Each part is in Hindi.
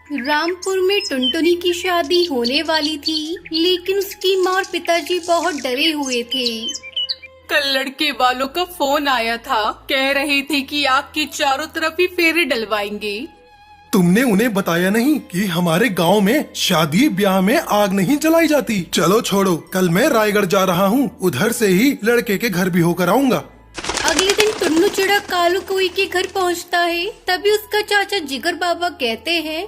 रामपुर में टुनटुनी की शादी होने वाली थी, लेकिन उसकी माँ और पिताजी बहुत डरे हुए थे। कल लड़के वालों का फोन आया था, कह रहे थे कि आग के चारों तरफ ही फेरे डलवाएंगे। तुमने उन्हें बताया नहीं कि हमारे गांव में शादी ब्याह में आग नहीं जलाई जाती। चलो छोड़ो, कल मैं रायगढ़ जा रहा हूँ, उधर से ही लड़के के घर भी होकर आऊँगा। अगले दिन टुन्नू चिड़ा कालू कोई के घर पहुँचता है। तभी उसका चाचा जिगर बाबा कहते हैं,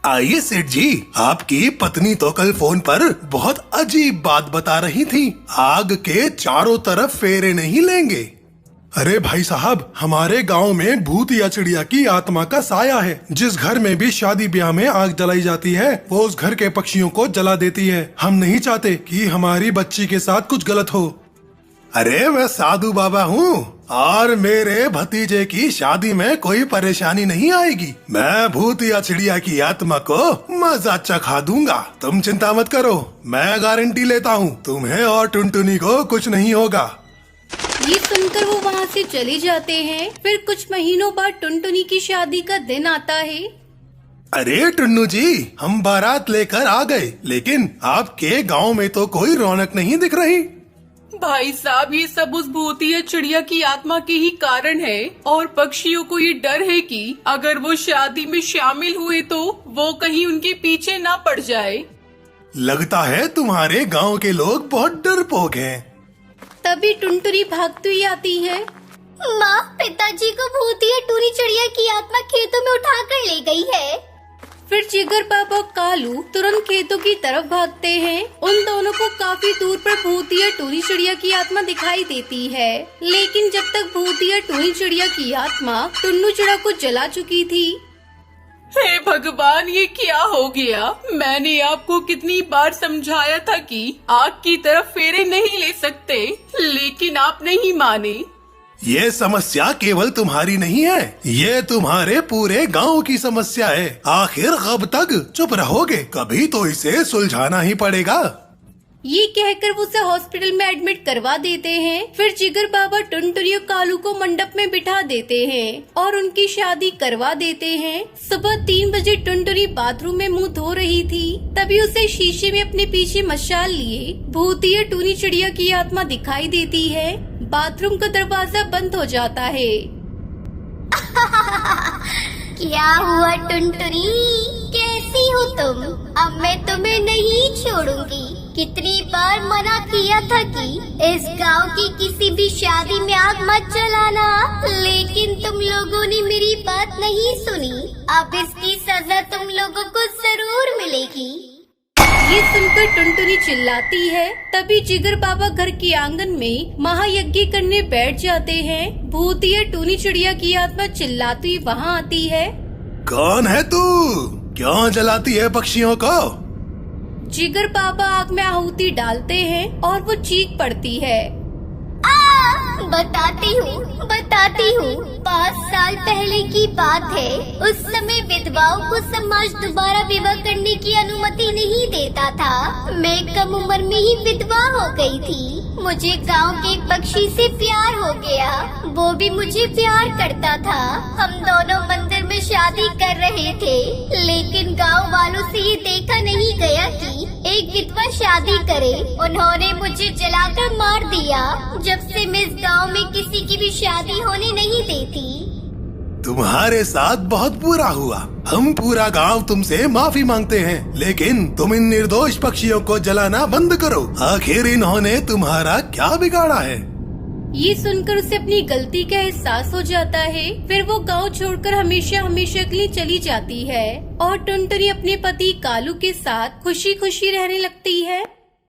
आइए सेठ जी, आपकी पत्नी तो कल फोन पर बहुत अजीब बात बता रही थी। आग के चारों तरफ फेरे नहीं लेंगे। अरे भाई साहब, हमारे गांव में भूत या चिड़िया की आत्मा का साया है। जिस घर में भी शादी ब्याह में आग जलाई जाती है, वो उस घर के पक्षियों को जला देती है। हम नहीं चाहते कि हमारी बच्ची के साथ कुछ गलत हो। अरे मैं साधु बाबा हूँ और मेरे भतीजे की शादी में कोई परेशानी नहीं आएगी। मैं भूत या चिड़िया की आत्मा को मजा चखा दूंगा। तुम चिंता मत करो, मैं गारंटी लेता हूँ तुम्हें और टुनटुनी को कुछ नहीं होगा। ये सुनकर वो वहाँ से चले जाते हैं। फिर कुछ महीनों बाद टुनटुनी की शादी का दिन आता है। अरे टुन्नू जी, हम बारात लेकर आ गए, लेकिन आपके गांव में तो कोई रौनक नहीं दिख रही। भाई साहब, ये सब उस भूत या चिड़िया की आत्मा के ही कारण है। और पक्षियों को ये डर है कि अगर वो शादी में शामिल हुए तो वो कहीं उनके पीछे ना पड़ जाए। लगता है तुम्हारे गांव के लोग बहुत डरपोक हैं। तभी टुनटुनी भागती हुई आती है। माँ, पिताजी को भूत या टूनी चिड़िया की आत्मा खेतों में उठा कर ले गई है। फिर जिगर बाबा और कालू तुरंत खेतों की तरफ भागते हैं। उन दोनों को काफी दूर पर भूत या टूनी चिड़िया की आत्मा दिखाई देती है, लेकिन जब तक भूत या टूनी चिड़िया की आत्मा टुन्नू चिड़ा को जला चुकी थी। हे भगवान, ये क्या हो गया? मैंने आपको कितनी बार समझाया था कि आग की तरफ फेरे नहीं ले सकते, लेकिन आप नहीं माने। ये समस्या केवल तुम्हारी नहीं है, ये तुम्हारे पूरे गांव की समस्या है। आखिर कब तक चुप रहोगे? कभी तो इसे सुलझाना ही पड़ेगा। ये कहकर वो उसे हॉस्पिटल में एडमिट करवा देते हैं। फिर जिगर बाबा टुनटुनी और कालू को मंडप में बिठा देते हैं और उनकी शादी करवा देते हैं। सुबह 3 बजे टुनटुनी बाथरूम में मुंह धो रही थी। तभी उसे शीशे में अपने पीछे मशाल लिए भूती या टूनी चिड़िया की आत्मा दिखाई देती है। बाथरूम का दरवाजा बंद हो जाता है। क्या हुआ टुनटुनी, कैसी हो तुम? अब मैं तुम्हें नहीं छोड़ूंगी। कितनी बार मना किया था कि इस गांव की किसी भी शादी में आग मत जलाना, लेकिन तुम लोगों ने मेरी बात नहीं सुनी। अब इसकी सजा तुम लोगों को जरूर मिलेगी। ये सुनकर टुनटुनी चिल्लाती है। तभी जिगर बाबा घर के आंगन में महायज्ञ करने बैठ जाते हैं। भूत या टूनी चिड़िया की आत्मा चिल्लाती वहाँ आती है। कौन है तू? क्यों जलाती है पक्षियों को? जिगर बाबा आग में आहुति डालते हैं और वो चीख पड़ती है। बताती हूँ 5 साल पहले की बात है। उस समय विधवाओं को समाज दोबारा विवाह करने की अनुमति नहीं देता था। मैं कम उम्र में ही विधवा हो गई थी। मुझे गांव के एक पक्षी से प्यार हो गया, वो भी मुझे प्यार करता था। हम दोनों मंदिर में शादी कर रहे थे, लेकिन गांव वालों से ये देखा नहीं गया कि एक विधवा शादी करे। उन्होंने मुझे जलाकर मार दिया। जब से मैं इस गांव में किसी की भी शादी होने नहीं देती। तुम्हारे साथ बहुत बुरा हुआ। हम पूरा गांव तुमसे माफी मांगते हैं, लेकिन तुम इन निर्दोष पक्षियों को जलाना बंद करो। आखिर इन्होंने तुम्हारा क्या बिगाड़ा है? ये सुनकर उसे अपनी गलती का एहसास हो जाता है। फिर वो गांव छोड़कर हमेशा हमेशा के लिए चली जाती है और टुनटुनी अपने पति कालू के साथ खुशी खुशी रहने लगती है।